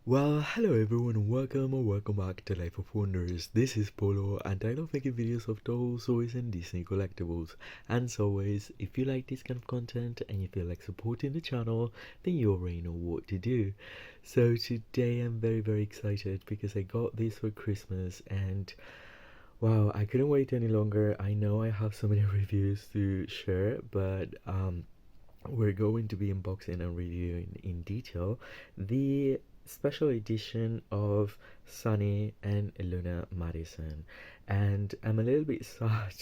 Well, hello everyone, and welcome or welcome back to Life of Wonders. This is Polo, and I love making videos of dolls, toys, and Disney collectibles. And as always, if you like this kind of content and you feel like supporting the channel, then you already know what to do. So today I'm very excited because I got this for Christmas, and wow, I couldn't wait any longer. I know I have so many reviews to share, but we're going to be unboxing and reviewing in detail the special edition of Sunny and Luna Madison. And I'm a little bit sad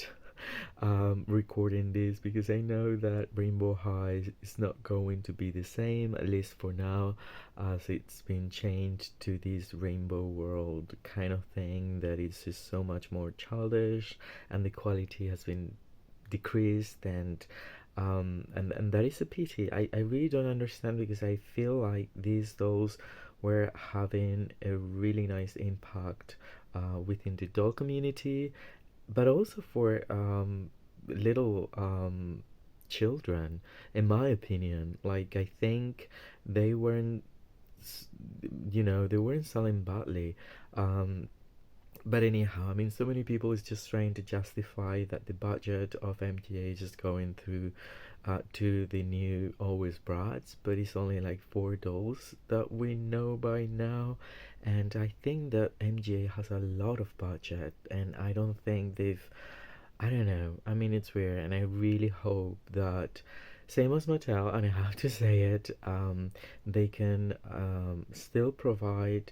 recording this because I know that Rainbow High is not going to be the same, at least for now, as it's been changed to this rainbow world kind of thing that is just so much more childish, and the quality has been decreased, and that is a pity. I really don't understand because I feel like these dolls were having a really nice impact within the doll community, but also for little children, in my opinion. Like, I think they weren't, they weren't selling badly. Um, but anyhow, I mean, so many people is just trying to justify that the budget of MTA is just going through to the new Always Brats, but it's only like four dolls that we know by now, and I think that MGA has a lot of budget, and I don't think they've. I don't know. I mean, it's weird, and I really hope that. Same as Mattel, and I have to say it, they can still provide,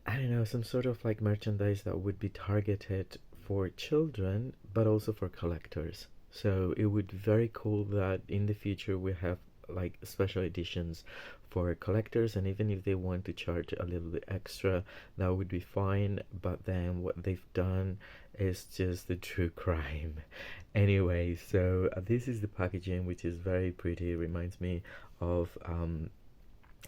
I don't know, some sort of like merchandise that would be targeted for children, but also for collectors. So it would be very cool that in the future we have like special editions for collectors, and even if they want to charge a little bit extra, that would be fine. But then what they've done is just a true crime. Anyway, so this is the packaging, which is very pretty. It reminds me of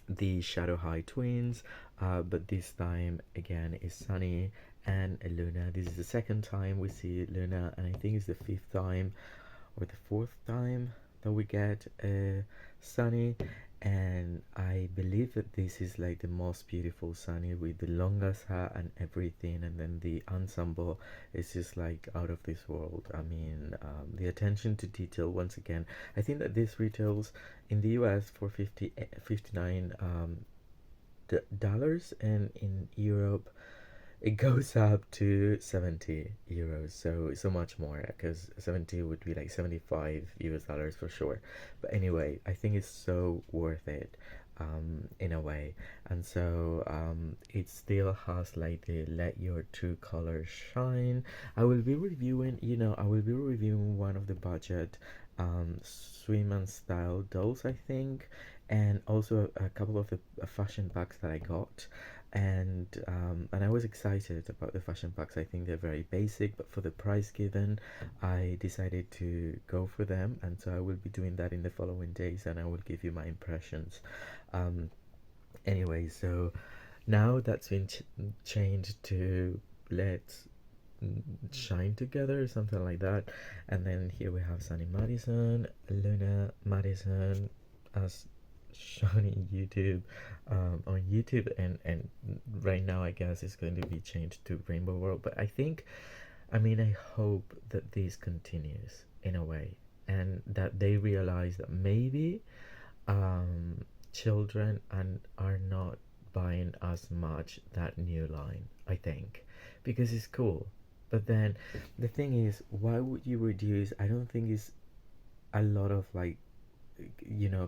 the Shadow High twins, but this time again is Sunny and Luna. This is the second time we see Luna, and I think it's the fifth time or the fourth time that we get Sunny. And I believe that this is like the most beautiful Sunny with the longest hair and everything, and then the ensemble is just like out of this world. I mean, the attention to detail once again. I think that this retails in the US for 59 dollars, and in Europe it goes up to 70 euros, so much more, because 70 would be like 75 US dollars for sure. But anyway, I think it's so worth it, in a way. And so it still has like the let your true colors shine. I will be reviewing one of the budget swim and style dolls, I think, and also a couple of the fashion packs that I got. And I was excited about the fashion packs. I think they're very basic, but for the price given, I decided to go for them, and so I will be doing that in the following days, and I will give you my impressions. Um, anyway, so now that's been changed to let's shine together or something like that, and then here we have Sunny Madison, Luna Madison, as shown in YouTube, on YouTube, and right now I guess it's going to be changed to Rainbow World. But I think, I mean, I hope that this continues in a way, and that they realize that maybe children are not buying as much that new line, I think, because it's cool. But then the thing is, why would you reduce? I don't think it's a lot of like,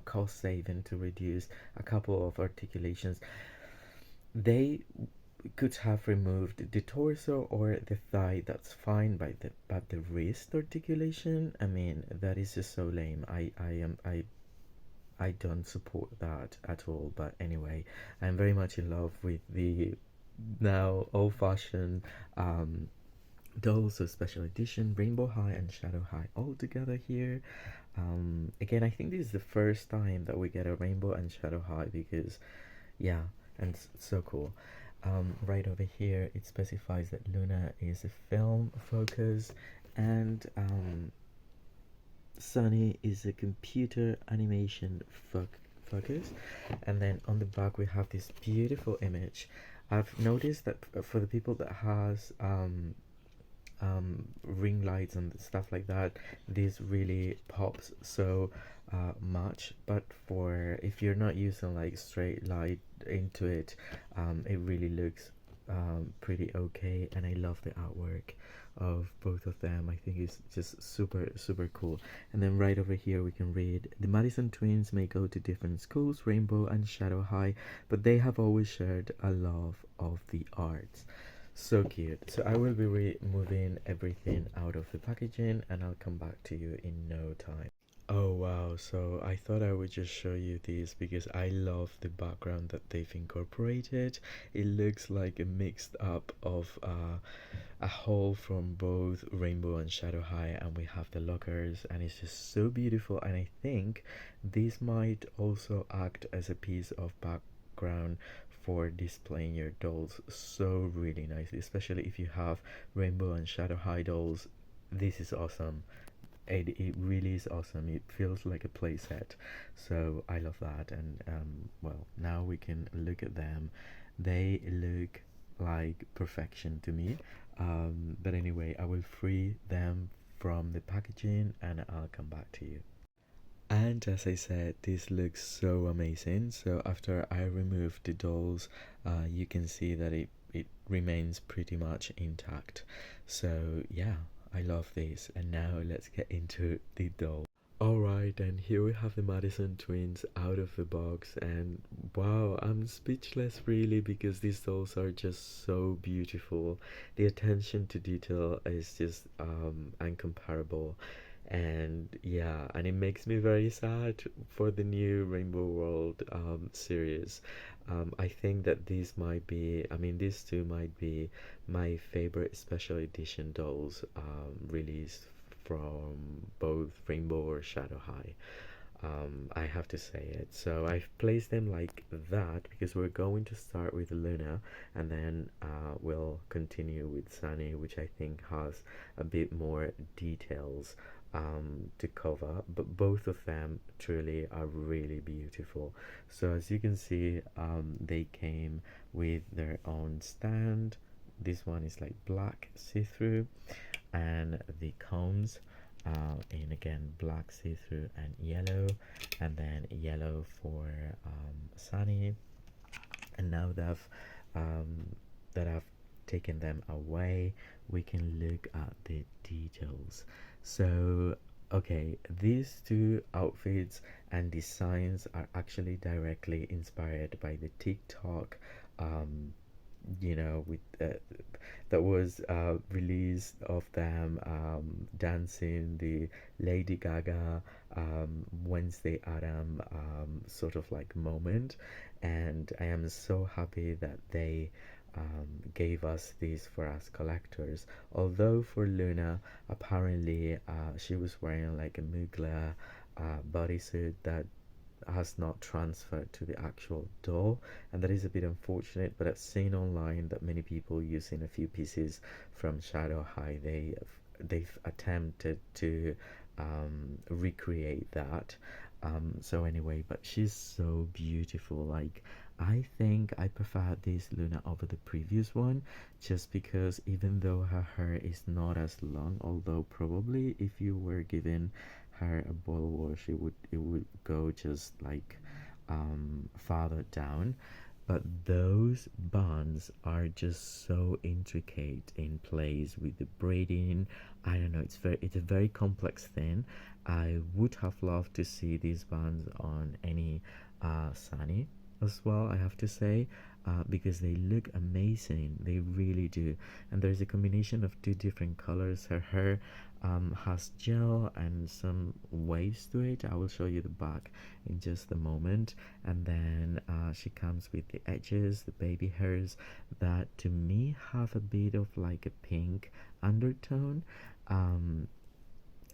cost saving to reduce a couple of articulations. They could have removed the torso or the thigh, that's fine, but the wrist articulation, I mean, that is just so lame. I don't support that at all. But anyway, I'm very much in love with the now old-fashioned dolls of special edition, Rainbow High and Shadow High all together here. Again, I think this is the first time that we get a Rainbow and Shadow High, because yeah, and it's so cool. Right over here it specifies that Luna is a film focus, and Sunny is a computer animation focus. And then on the back we have this beautiful image. I've noticed that for the people that has ring lights and stuff like that, this really pops so much. But for if you're not using like straight light into it, it really looks pretty okay. And I love the artwork of both of them. I think it's just super cool. And then right over here we can read, the Madison twins may go to different schools, Rainbow and Shadow High, but they have always shared a love of the arts. So cute. So I will be removing everything out of the packaging and I'll come back to you in no time. Oh wow, so I thought I would just show you this because I love the background that they've incorporated. It looks like a mixed up of a whole from both Rainbow and Shadow High, and we have the lockers, and it's just so beautiful. And I think this might also act as a piece of background for displaying your dolls so really nicely, especially if you have Rainbow and Shadow High dolls. This is awesome. It really is awesome. It feels like a playset, so I love that. And well, now we can look at them. They look like perfection to me. But anyway, I will free them from the packaging and I'll come back to you. And as I said, this looks so amazing. So after I remove the dolls, you can see that it remains pretty much intact. So yeah, I love this. And now let's get into the doll. Alright, and here we have the Madison twins out of the box, and wow, I'm speechless really because these dolls are just so beautiful. The attention to detail is just incomparable. And yeah, and it makes me very sad for the new Rainbow World series. I think that these might be, I mean, these two might be my favorite special edition dolls released from both Rainbow or Shadow High. I have to say it. So I've placed them like that because we're going to start with Luna and then we'll continue with Sunny, which I think has a bit more details to cover. But both of them truly are really beautiful. So as you can see, they came with their own stand. This one is like black see-through, and the combs in again black see-through and yellow, and then yellow for Sunny. And now that I've taken them away, we can look at the details. So okay, these two outfits and designs are actually directly inspired by the TikTok with that was released of them dancing the Lady Gaga Wednesday Adam sort of like moment. And I am so happy that they gave us these for us collectors. Although for Luna, apparently she was wearing like a Mugler bodysuit that has not transferred to the actual doll, and that is a bit unfortunate. But I've seen online that many people using a few pieces from Shadow High, they've attempted to recreate that. So anyway, but she's so beautiful. Like, I think I prefer this Luna over the previous one, just because even though her hair is not as long, although probably if you were given her a ball wash, it would go just like farther down. But those buns are just so intricate in place with the braiding. I don't know, it's a very complex thing. I would have loved to see these buns on any Sunny as well, I have to say, because they look amazing. They really do. And there's a combination of two different colors. Her hair has gel and some waves to it. I will show you the back in just a moment. And then she comes with the edges, the baby hairs that to me have a bit of like a pink undertone.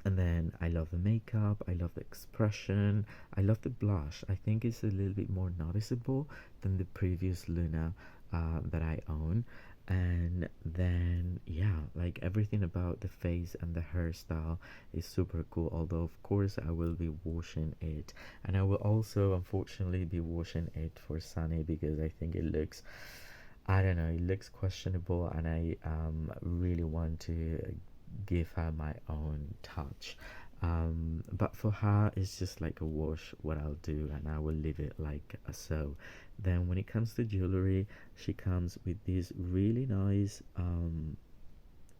And then I love the makeup, I love the expression, I love the blush. I think it's a little bit more noticeable than the previous Luna that I own. And then yeah, like everything about the face and the hairstyle is super cool, although of course I will be washing it, and I will also unfortunately be washing it for Sunny because I think it looks, I don't know, it looks questionable, and I really want to give her my own touch. But for her, it's just like a wash, what I'll do, and I will leave it like so. Then, when it comes to jewelry, she comes with these really nice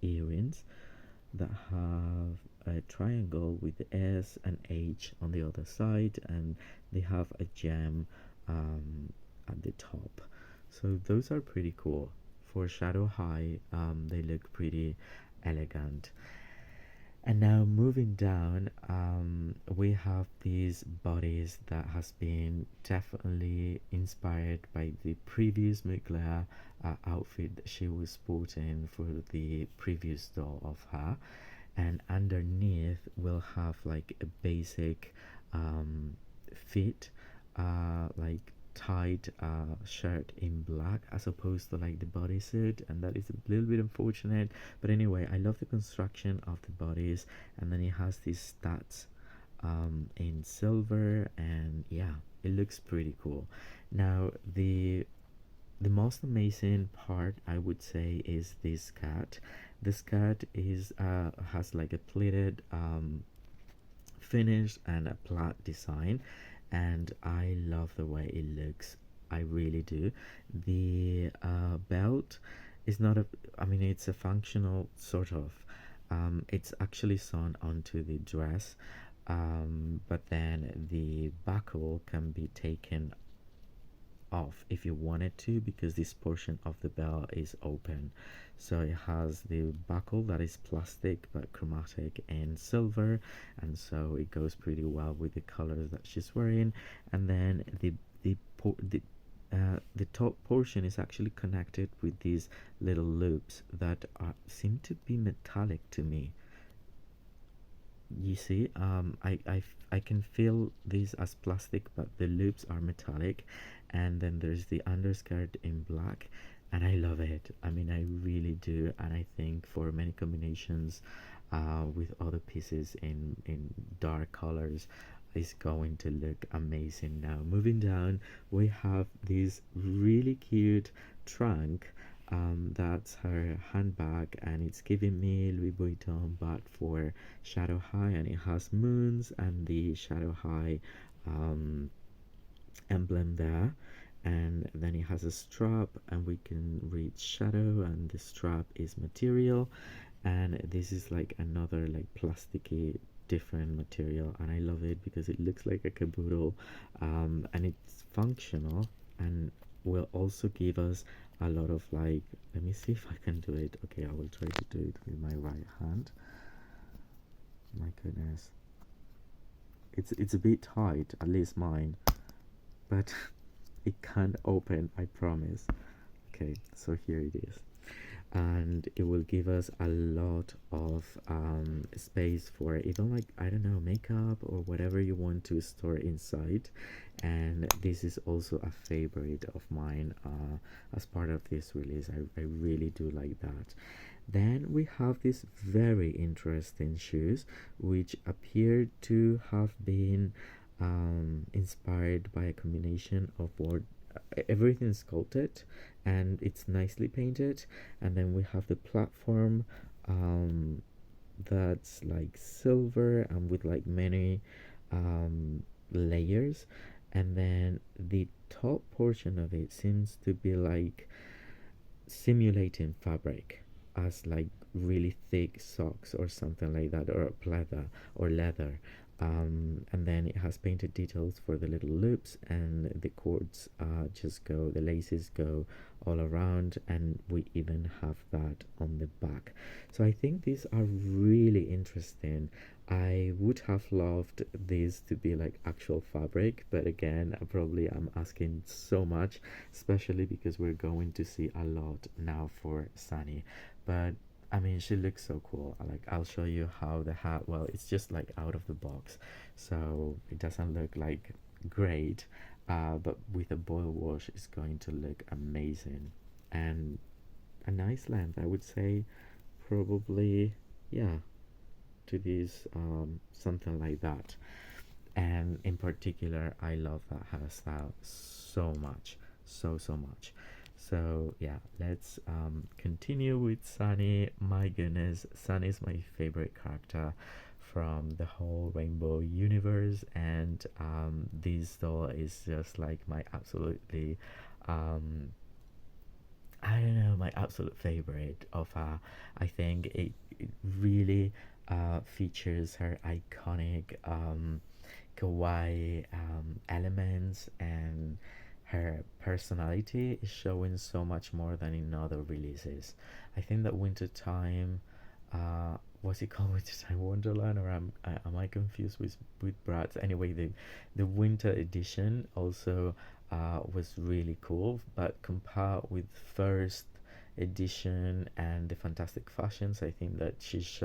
earrings that have a triangle with the S and H on the other side, and they have a gem at the top. So those are pretty cool. For shadow high, they look pretty elegant. And now moving down, we have these bodies that has been definitely inspired by the previous Mugler outfit that she was sporting for the previous doll of her. And underneath we'll have like a basic fit, like tight shirt in black as opposed to like the bodysuit, and that is a little bit unfortunate. But anyway, I love the construction of the bodies, and then it has these stats in silver, and yeah, it looks pretty cool. Now the most amazing part I would say is this skirt. The skirt is has like a pleated finish and a plaid design, and I love the way it looks. I really do. The belt is not a, I mean, it's a functional sort of. It's actually sewn onto the dress, but then the buckle can be taken off if you wanted to, because this portion of the belt is open. So it has the buckle that is plastic but chromatic and silver, and so it goes pretty well with the colors that she's wearing. And then the top portion is actually connected with these little loops that seem to be metallic to me. You see, I can feel these as plastic, but the loops are metallic. And then there's the underskirt in black, and I love it. I mean, I really do. And I think for many combinations with other pieces in dark colors is going to look amazing. Now moving down, we have this really cute trunk, that's her handbag, and it's giving me Louis Vuitton, but for shadow high, and it has moons and the shadow high emblem there. And then it has a strap, and we can read shadow, and the strap is material, and this is like another like plasticky different material, and I love it because it looks like a caboodle, and it's functional, and will also give us a lot of like, let me see if I can do it. Okay, I will try to do it with my right hand. My goodness, it's a bit tight, at least mine, but it can't open, I promise. Okay, so here it is, and it will give us a lot of space for even like, I don't know, makeup or whatever you want to store inside. And this is also a favorite of mine as part of this release. I really do like that. Then we have these very interesting shoes which appear to have been inspired by a combination of what everything sculpted, and it's nicely painted. And then we have the platform that's like silver and with like many layers. And then the top portion of it seems to be like simulating fabric as like really thick socks or something like that, or leather or leather. And then it has painted details for the little loops, and the cords just go, the laces go all around, and we even have that on the back. So I think these are really interesting. I would have loved this to be like actual fabric, but again, I probably am asking so much, especially because we're going to see a lot now for Sunny. But I mean, she looks so cool. Like, I'll show you how the hat, well, it's just like out of the box, so it doesn't look like great, but with a boil wash, it's going to look amazing. And a nice length. I would say probably, yeah, to this something like that. And in particular, I love that hairstyle so much, so much. So yeah, let's continue with Sunny. My goodness, Sunny is my favorite character from the whole Rainbow universe, and this doll is just like my absolutely um, I don't know, my absolute favorite of her. I think it really features her iconic kawaii elements, and her personality is showing so much more than in other releases. I think that Wintertime, what's it called, Wintertime Wonderland, or am I confused with Bratz? Anyway, the winter edition also was really cool, but compared with first edition and the Fantastic Fashions, I think that she's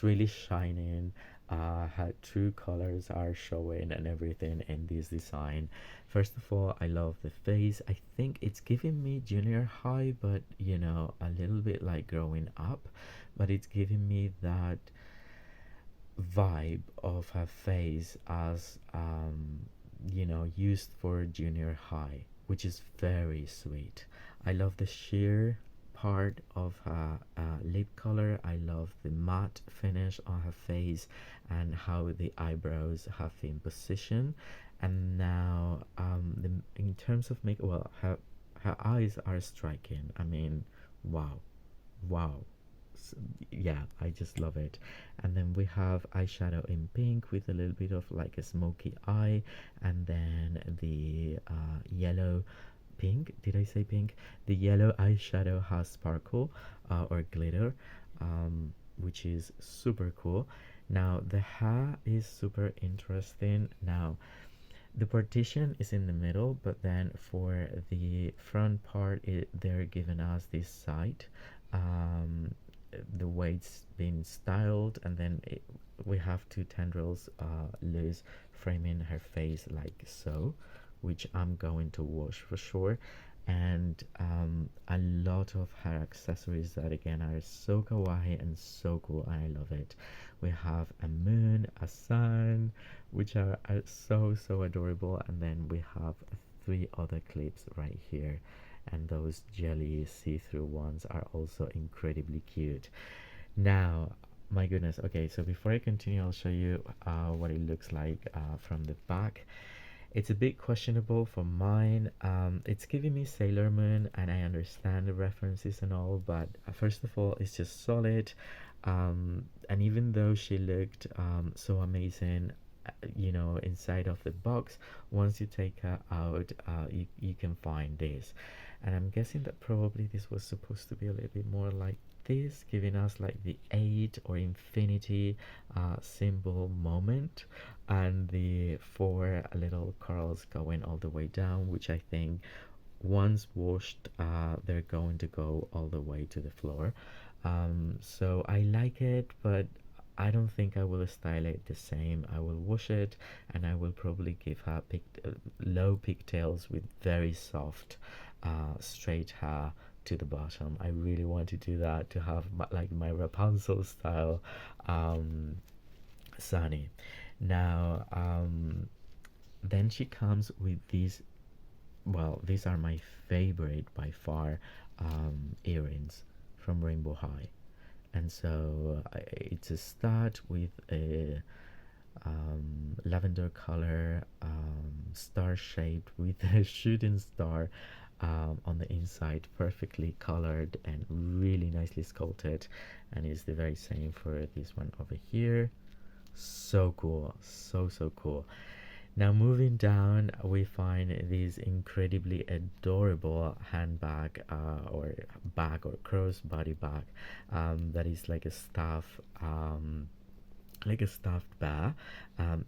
really shining. Her true colors are showing and everything in this design. First of all, I love the face. I think it's giving me junior high, but you know, a little bit like growing up, but it's giving me that vibe of her face as you know, used for junior high, which is very sweet. I love the sheer part of her lip color. I love the matte finish on her face and how the eyebrows have been positioned. And now, in terms of make, well, her eyes are striking. I mean, wow, wow. Yeah, I just love it. And then we have eyeshadow in pink with a little bit of like a smoky eye, and then the yellow pink. Did I say pink? The yellow eyeshadow has sparkle or glitter, which is super cool. Now the hair is super interesting. Now the partition is in the middle, but then for the front part, they're giving us this side, um, the way it's been styled, and then we have two tendrils loose, framing her face like so, which I'm going to wash for sure. And a lot of her accessories that again are so kawaii and so cool, and I love it. We have a moon, a sun, which are so adorable, and then we have three other clips right here, and those jelly see-through ones are also incredibly cute. Now, my goodness, okay, so before I continue, I'll show you what it looks like from the back. It's a bit questionable for mine. It's giving me Sailor Moon, and I understand the references and all, but first of all, it's just solid. And even though she looked so amazing, you know, inside of the box, once you take her out, you can find this. And I'm guessing that probably this was supposed to be a little bit more like this, giving us like the 8 or infinity symbol moment, and the 4 little curls going all the way down, which I think once washed, they're going to go all the way to the floor. So I like it, but I don't think I will style it the same. I will wash it, and I will probably give her low pigtails with very soft straight hair to the bottom. I really want to do that, to have like my Rapunzel style Sunny. Now then she comes with these, well, these are my favorite by far, earrings from Rainbow High. And so it's a start with a lavender color, star shaped with a shooting star on the inside, perfectly colored and really nicely sculpted. And it's the very same for this one over here. So cool, so cool. Now moving down, we find this incredibly adorable handbag, or bag, or crossbody bag, that is like a stuffed bear.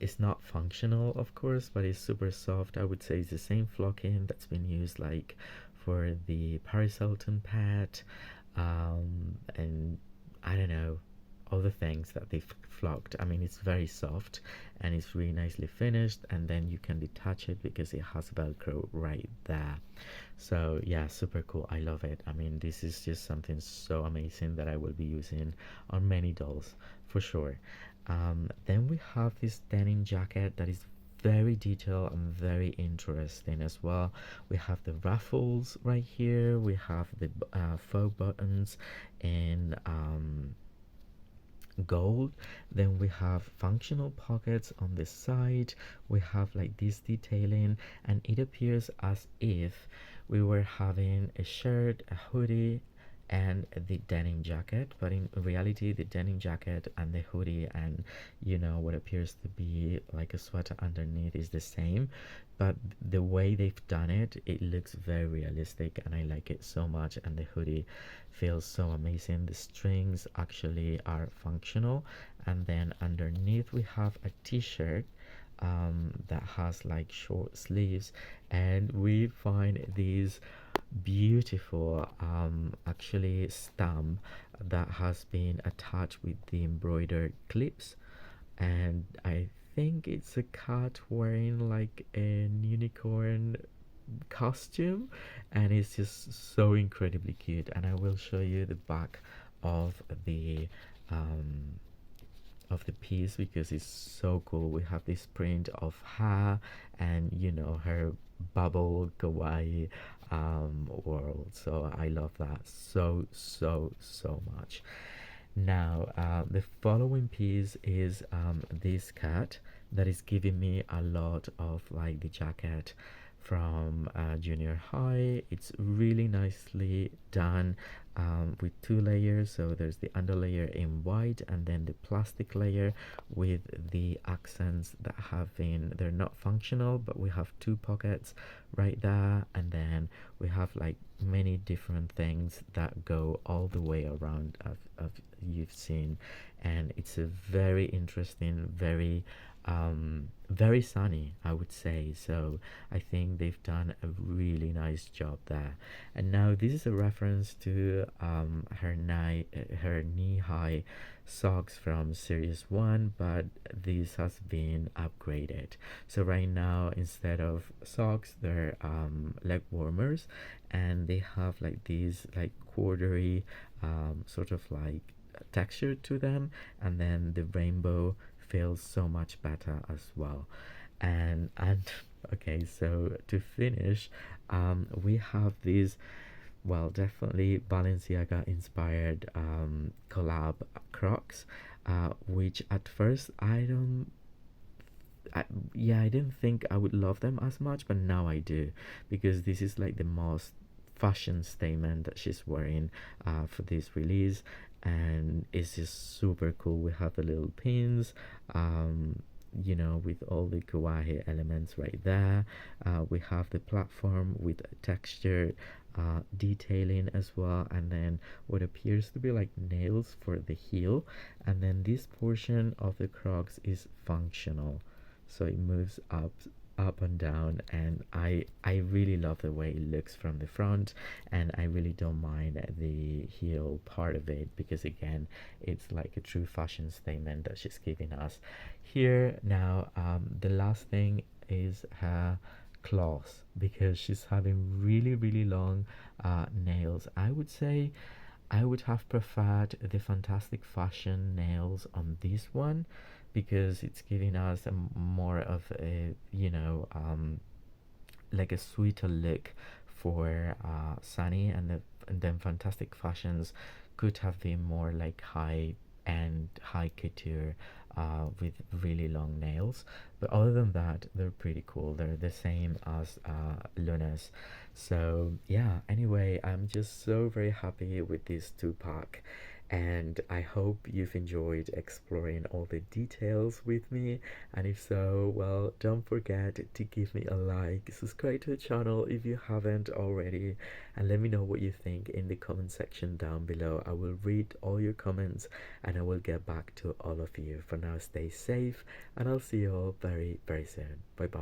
It's not functional, of course, but it's super soft. I would say it's the same flocking that's been used like for the Paris Hilton pet, and I don't know, all the things that they've flocked. I mean, it's very soft and it's really nicely finished, and then you can detach it because it has Velcro right there. So yeah, super cool. I love it. I mean, this is just something so amazing that I will be using on many dolls for sure. Then we have this denim jacket that is very detailed and very interesting as well. We have the ruffles right here. We have the faux buttons in gold. Then we have functional pockets on the side. We have like this detailing, and it appears as if we were having a shirt, a hoodie, and the denim jacket, but in reality the denim jacket and the hoodie and what appears to be like a sweater underneath is the same, but the way they've done it, it looks very realistic and I like it so much. And the hoodie feels so amazing. The strings actually are functional, and then underneath we have a t-shirt that has like short sleeves, and we find these beautiful actually stamp that has been attached with the embroidered clips, and I think it's a cat wearing like an unicorn costume, and it's just so incredibly cute. And I will show you the back of the um piece because it's so cool. We have this print of her and her bubble kawaii world, so I love that so much. Now the following piece is this cat that is giving me a lot of like the jacket from junior high. It's really nicely done with two layers. So there's the underlayer in white and then the plastic layer with the accents that have been, they're not functional, but we have two pockets right there, and then we have like many different things that go all the way around of you've seen. And it's a very interesting, very sunny, I would say. So I think they've done a really nice job there. And now this is a reference to her knee-high socks from series 1, but this has been upgraded. So right now, instead of socks, they're leg warmers, and they have like these like quartery sort of like texture to them, and then the rainbow feels so much better as well. And okay, so to finish, we have these, well, definitely Balenciaga inspired collab Crocs, which at first I didn't think I would love them as much, but now I do, because this is like the most fashion statement that she's wearing for this release, and it's just super cool. We have the little pins, with all the kawaii elements right there. We have the platform with textured detailing as well, and then what appears to be like nails for the heel, and then this portion of the Crocs is functional, so it moves up and down, and I really love the way it looks from the front, and I really don't mind the heel part of it, because again, it's like a true fashion statement that she's giving us here. Now the last thing is her claws, because she's having really long nails. I would say I would have preferred the Fantastic Fashion nails on this one, because it's giving us a more of a like a sweeter look for Sunny, and then Fantastic Fashions could have been more like high end, high couture, with really long nails. But other than that, they're pretty cool. They're the same as Luna's. So yeah, anyway, I'm just so very happy with this 2-pack, and I hope you've enjoyed exploring all the details with me. And if so, well, don't forget to give me a like, subscribe to the channel if you haven't already, and let me know what you think in the comment section down below. I will read all your comments and I will get back to all of you. For now, stay safe, and I'll see you all very soon. Bye bye.